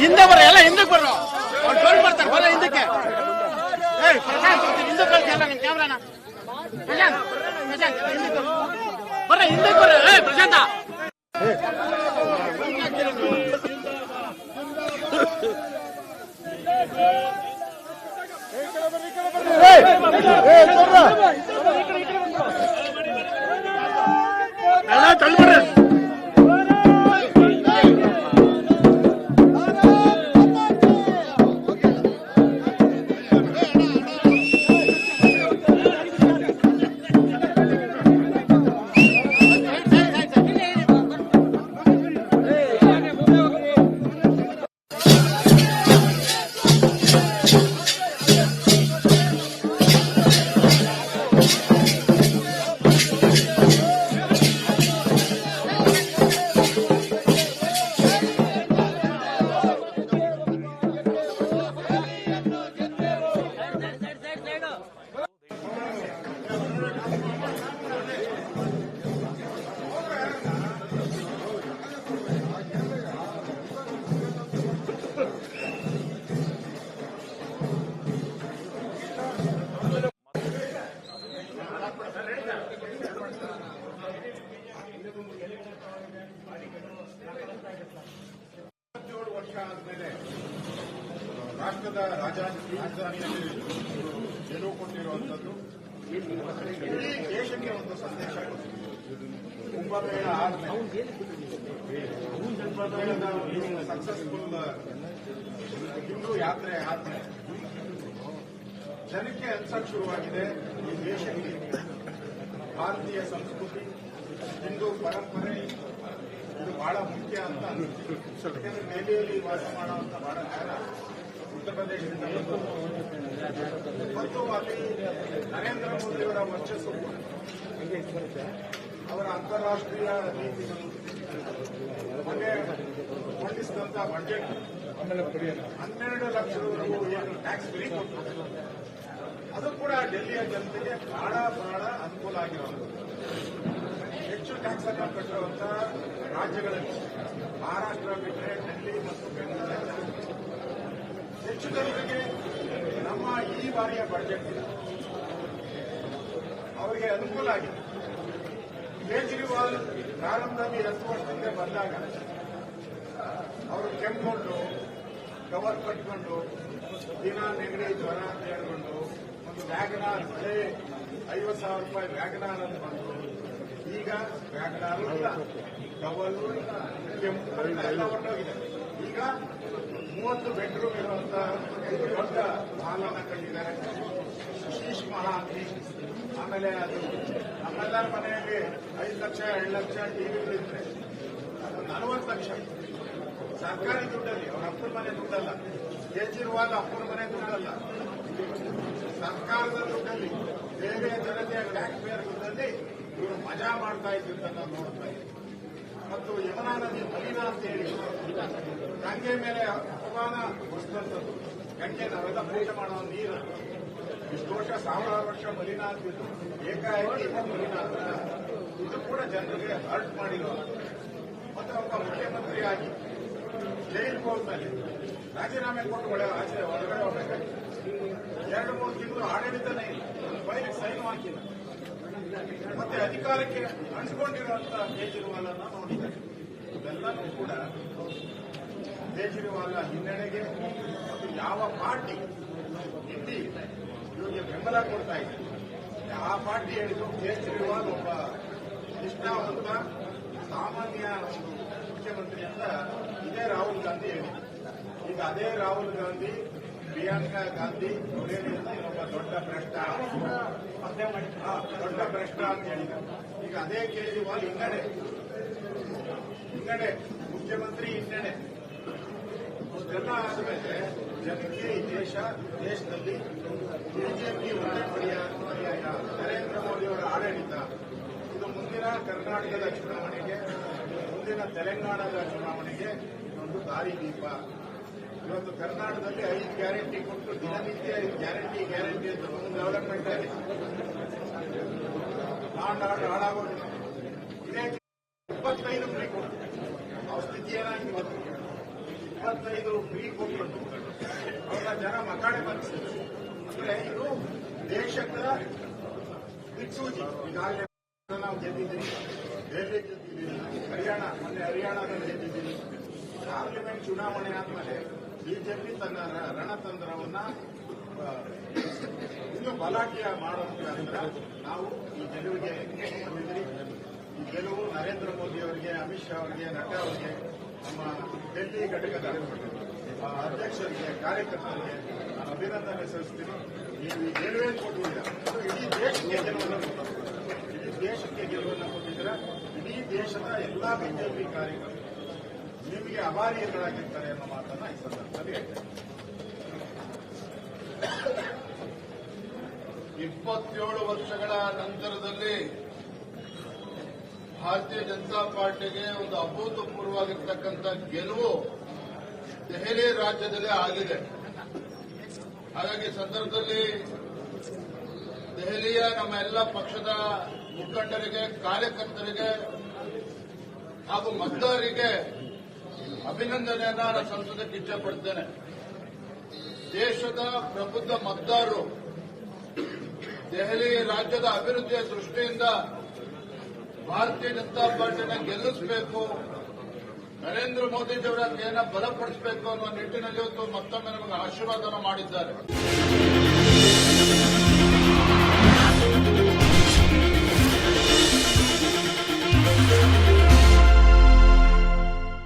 ಹಿಂದೆ ಬರ್ರ, ಎಲ್ಲ ಹಿಂದಕ್ಕೆ ಬರ್ರ, ಅವ್ರು ಟೋಲ್ ಮಾಡ್ತಾರೆ, ಬರ ಹಿಂದಕ್ಕೆ. ಹಿಂದೆ ಕಳ್ಸಿಲ್ಲ ನಿಮ್ ಕ್ಯಾಮ್ರಾನ. ಪ್ರಶಾಂತ್ ಬರ್ರ, ಹಿಂದಕ್ಕೆ ಬರ್ರ. ಪ್ರಶಾಂತ ಎಲ್ಲ ತಳ್ಬಿಡ್ರಿ. ಆದ್ಮೇಲೆ ರಾಷ್ಟ್ರದ ರಾಜಧಾನಿಯಲ್ಲಿ ಗೆಲುವು ಕೊಟ್ಟಿರುವಂಥದ್ದು ಇಡೀ ದೇಶಕ್ಕೆ ಒಂದು ಸಂದೇಶ ಕುಂಭಮೇಳ ಆದ್ಮೇಲೆ ಕುಂಭಮೇಳದ ಸಕ್ಸಸ್ಫುಲ್ ಹಿಂದೂ ಯಾತ್ರೆ ಆದ್ಮೇಲೆ ಜನಕ್ಕೆ ಅನ್ಸಕ್ ಶುರುವಾಗಿದೆ ಈ ದೇಶಕ್ಕೆ ಭಾರತೀಯ ಸಂಸ್ಕೃತಿ ಹಿಂದೂ ಪರಂಪರೆ ಇದು ಬಹಳ ಮುಖ್ಯ ಅಂತ ಯಾಕಂದ್ರೆ ದೆಹಲಿಯಲ್ಲಿ ವಾಸ ಮಾಡುವಂತ ಬಹಳ ಜನ ಉತ್ತರ ಪ್ರದೇಶದಿಂದ ಮತ್ತು ಅಲ್ಲಿ ನರೇಂದ್ರ ಮೋದಿಯವರ ವರ್ಚಸ್ಸು ಅವರ ಅಂತಾರಾಷ್ಟ್ರೀಯ ನೀತಿಗಳು ಮೊನ್ನೆ ಮಂಡಿಸಿದಂತ ಬಜೆಟ್ 12 ಲಕ್ಷದವರೆಗೂ ಏನು ಟ್ಯಾಕ್ಸ್ ಫ್ರೀ ಕೊಟ್ಟು ಅದು ಕೂಡ ಡೆಲ್ಲಿಯ ಜನತೆಗೆ ಬಹಳ ಅನುಕೂಲ ಆಗಿರೋದು. ಹೆಚ್ಚು ಟ್ಯಾಕ್ಸ್ ಅನ್ನು ಕಟ್ಟಿರುವಂತ ರಾಜ್ಯಗಳಲ್ಲಿ ಮಹಾರಾಷ್ಟ್ರ ಬಿಟ್ಟರೆ ಡೆಲ್ಲಿ ಮತ್ತು ಬೆಂಗಳೂರು ಹೆಚ್ಚು ಜನರಿಗೆ ನಮ್ಮ ಈ ಬಾರಿಯ ಬಜೆಟ್ ಅವರಿಗೆ ಅನುಕೂಲ ಆಗಿದೆ. ಕೇಜ್ರಿವಾಲ್ ಪ್ರಾರಂಭದಲ್ಲಿ 10 ವರ್ಷದಿಂದ ಬಂದಾಗ ಅವರು ಕೆಮ್ಮಿಕೊಂಡು ಕವರ್ ಕಟ್ಕೊಂಡು ದಿನ ನೆಗಡಿ ಜ್ವರ ಅಂತ ಹೇಳ್ಕೊಂಡು ಒಂದು ವ್ಯಾಗನಾರ್ ಹಳೆ 50,000 ರೂಪಾಯಿ ವ್ಯಾಗನಾರ್ ಅಂತ ಬಂದು ಈಗ ವ್ಯಾಗನಾರು ಇಲ್ಲ, ಕವಲು ಇಲ್ಲ, ಕೆಂಪು ಎಲ್ಲ ಹೊರಟೋಗಿದೆ. ಈಗ 30 ಬೆಡ್ರೂಮ್ ಇರುವಂತಹ ದೊಡ್ಡ ಹಾಲನ್ನು ಕಂಡಿದ್ದಾರೆ. ಶಶೀಶ್ ಮಹಾಂತಿ ಆಮೇಲೆ ಅದು ನಮ್ಮೆಲ್ಲರ ಮನೆಯಲ್ಲಿ 5 ಲಕ್ಷ 2 ಲಕ್ಷ ಟಿವಿಗಳಿದ್ರೆ ಅದು 40 ಲಕ್ಷ ಸರ್ಕಾರಿ ದುಡ್ಡಲ್ಲಿ, ಅವ್ರ ಅಪ್ಪನ ಮನೆ ದುಡ್ಡಲ್ಲ. ಕೇಜ್ರಿವಾಲ್ ಅಪ್ಪನ ಮನೆ ದುಡ್ಡಲ್ಲ, ಸರ್ಕಾರದ ದುಡ್ಡಲ್ಲಿ, ಬೇರೆ ಜನತೆಯ ಟ್ಯಾಕ್ಸ್ ಪೇಯರ್ ದುಡ್ಡಲ್ಲಿ ಇವರು ಮಜಾ ಮಾಡ್ತಾ ಇದ್ದಂತ ನೋಡ್ತಾ ಇದ್ದೀವಿ. ಮತ್ತು ಯಮುನಾ ನದಿ ಮಲಿನ ಅಂತ ಹೇಳಿ ಗಂಗೆ ಮೇಲೆ ಅಪಮಾನ ಹೊಸದಂಥದ್ದು. ಗಂಗೆ ನಾವೆಲ್ಲ ಪೂಜೆ ಮಾಡುವ ನೀರು ಇಷ್ಟು ವರ್ಷ 1000 ವರ್ಷ ಮಲಿನ ಅಂತಿದ್ದು ಏಕಾಏಕಿ ಮಲಿನ ಅಂತ ಇದು ಕೂಡ ಜನರಿಗೆ ಹರ್ಟ್ ಮಾಡಿರೋ. ಮತ್ತು ಒಬ್ಬ ಮುಖ್ಯಮಂತ್ರಿಯಾಗಿ ಜೈಲ್ ಹೋದ್ಮೇಲೆ ರಾಜೀನಾಮೆ ಕೊಟ್ಟು ಹೊರಗಡೆ ಹೋಗಬೇಕಾಗಿ 2-3 ತಿಂಗಳು ಆಡಳಿತನೇ ಇಲ್ಲ, ಫೈಲ್ ಸೈನ್ ಹಾಕಿಲ್ಲ. ಮತ್ತೆ ಅಧಿಕಾರಕ್ಕೆ ಅಂಟಿಕೊಂಡಿರುವಂತಹ ಕೇಜ್ರಿವಾಲ್ ಅನ್ನು ನೋಡಿದ್ದಾರೆ. ಇವೆಲ್ಲವೂ ಕೂಡ ಕೇಜ್ರಿವಾಲ್ ಹಿನ್ನಡೆಗೆ ಮತ್ತು ಯಾವ ಪಾರ್ಟಿ ಇಲ್ಲಿ ಇವರಿಗೆ ಬೆಂಬಲ ಕೊಡ್ತಾ ಇದೆ ಆ ಪಾರ್ಟಿ ಹೇಳಿದ್ರು ಕೇಜ್ರಿವಾಲ್ ಒಬ್ಬ ನಿಷ್ಠಾವಂತ ಸಾಮಾನ್ಯ ಮುಖ್ಯಮಂತ್ರಿ ಅಂತ ಇದೇ ರಾಹುಲ್ ಗಾಂಧಿ ಹೇಳಿದ್ರು. ಈಗ ಅದೇ ರಾಹುಲ್ ಗಾಂಧಿ ಪ್ರಿಯಾಂಕಾ ಗಾಂಧಿ ಒಬ್ಬ ದೊಡ್ಡ ಭ್ರಷ್ಟ ಅಂತ ಹೇಳಿದ್ದಾರೆ. ಈಗ ಅದೇ ಕೇಜ್ರಿವಾಲ್ ಹಿನ್ನಡೆ ಮುಖ್ಯಮಂತ್ರಿ ಹಿನ್ನಡೆ ಇಷ್ಟೆಲ್ಲ ಆದಮೇಲೆ ಜನಕ್ಕೆ ಈ ದೇಶದಲ್ಲಿ ಬಿಜೆಪಿ ಒಂದೇ ಪರ್ಯಾಯ ನರೇಂದ್ರ ಮೋದಿಯವರ ಆಡಳಿತ ಇದು ಮುಂದಿನ ಕರ್ನಾಟಕದ ಚುನಾವಣೆಗೆ, ಮುಂದಿನ ತೆಲಂಗಾಣದ ಚುನಾವಣೆಗೆ ಒಂದು ದಾರಿದೀಪ. ಇವತ್ತು ಕರ್ನಾಟಕದಲ್ಲಿ 5 ಗ್ಯಾರಂಟಿ ಕೊಟ್ಟು ದಿನನಿತ್ಯ 5 ಗ್ಯಾರಂಟಿ ಅಂತ ಡೆವಲಪ್ಮೆಂಟ್ ಆಗಿದೆ. ಆಂಡ್ ಆರ್ಡರ್ ಹಾಳಾಗೋದಿಲ್ಲ. ಇದೇ 25 ಫ್ರೀ ಕೊಟ್ಟು ಅವ್ರ ಸ್ಥಿತಿ ಏನಾಗಿ ಬಂತು. 25 ಫ್ರೀ ಕೊಟ್ಟು ಅವರ ಜನ ಮಕಾಡೆ ಬಂದಿದ್ದಾರೆ. ಅಂದ್ರೆ ಇದು ದೇಶದ ದಿಕ್ಸೂಚಿ. ಈಗಾಗಲೇ ನಾವು ಗೆದ್ದಿದ್ದೀವಿ, ದೆಹಲಿ ಗೆದ್ದಿದ್ದೀವಿ, ಮೊನ್ನೆ ಹರಿಯಾಣದಲ್ಲಿ ಗೆದ್ದಿದ್ದೀವಿ. ಪಾರ್ಲಿಮೆಂಟ್ ಚುನಾವಣೆ ಆದ್ಮೇಲೆ ಬಿಜೆಪಿ ತನ್ನ ರಣತಂತ್ರವನ್ನ ಇನ್ನೂ ಬಲಾಢ್ಯ ಮಾಡೋದಕ್ಕೋಸ್ಕರ ನಾವು ಈ ಗೆಲುವಿಗೆ ಬಂದಿದ್ದೀವಿ. ಈ ಗೆಲುವು ನರೇಂದ್ರ ಮೋದಿ ಅವರಿಗೆ, ಅಮಿತ್ ಶಾ ಅವರಿಗೆ, ನಡ್ಡಾ ಅವರಿಗೆ, ನಮ್ಮ ಡೆಲ್ಲಿ ಘಟಕದ ಅಧ್ಯಕ್ಷರಿಗೆ, ಕಾರ್ಯಕರ್ತರಿಗೆ ನಾನು ಅಭಿನಂದನೆ ಸಲ್ಲಿಸ್ತೀನಿ. ನೀವು ಈ ಗೆಲುವೇನು ಕೊಟ್ಟಿದ್ದೀರಾ, ಅದು ಇಡೀ ದೇಶಕ್ಕೆ ಗೆಲುವನ್ನು ಕೊಟ್ಟಿದ್ದೀರಾ. ಇಡೀ ದೇಶಕ್ಕೆ ಗೆಲುವನ್ನು ಕೊಟ್ಟಿದ್ದೀರಾ. ಇಡೀ ದೇಶದ ಎಲ್ಲಾ ಬಿಜೆಪಿ ಕಾರ್ಯಕರ್ತರು ನಿಮಗೆ ಅಭಾರಿಗಳಾಗಿರ್ತಾರೆ ಅನ್ನೋ ಮಾತನ್ನ ಈ ಸಂದರ್ಭದಲ್ಲಿ ಹೇಳ್ತೇನೆ. 27 ವರ್ಷಗಳ ನಂತರದಲ್ಲಿ ಭಾರತೀಯ ಜನತಾ ಪಾರ್ಟಿಗೆ ಒಂದು ಅಭೂತಪೂರ್ವವಾಗಿರ್ತಕ್ಕಂಥ ಗೆಲುವು ದೆಹಲಿ ರಾಜ್ಯದಲ್ಲಿ ಆಗಿದೆ. ಹಾಗಾಗಿ ಸಂದರ್ಭದಲ್ಲಿ ದೆಹಲಿಯ ನಮ್ಮ ಎಲ್ಲ ಪಕ್ಷದ ಮುಖಂಡರಿಗೆ, ಕಾರ್ಯಕರ್ತರಿಗೆ ಹಾಗೂ ಮತದಾರರಿಗೆ ಅಭಿನಂದನೆಯನ್ನ ನಾನು ಸಲ್ಲಿಸೋದಕ್ಕೆ ಇಚ್ಛಪಡ್ತೇನೆ. ದೇಶದ ಪ್ರಬುದ್ಧ ಮತದಾರರು ದೆಹಲಿ ರಾಜ್ಯದ ಅಭಿವೃದ್ಧಿಯ ದೃಷ್ಟಿಯಿಂದ ಭಾರತೀಯ ಜನತಾ ಪಾರ್ಟಿನ ಗೆಲ್ಲಿಸಬೇಕು, ನರೇಂದ್ರ ಮೋದಿಜಿಯವರ ಕೈಯನ್ನು ಬಲಪಡಿಸಬೇಕು ಅನ್ನೋ ನಿಟ್ಟಿನಲ್ಲಿ ಇವತ್ತು ಮತ್ತೊಮ್ಮೆ ನಮಗೆ ಆಶೀರ್ವಾದನ ಮಾಡಿದ್ದಾರೆ.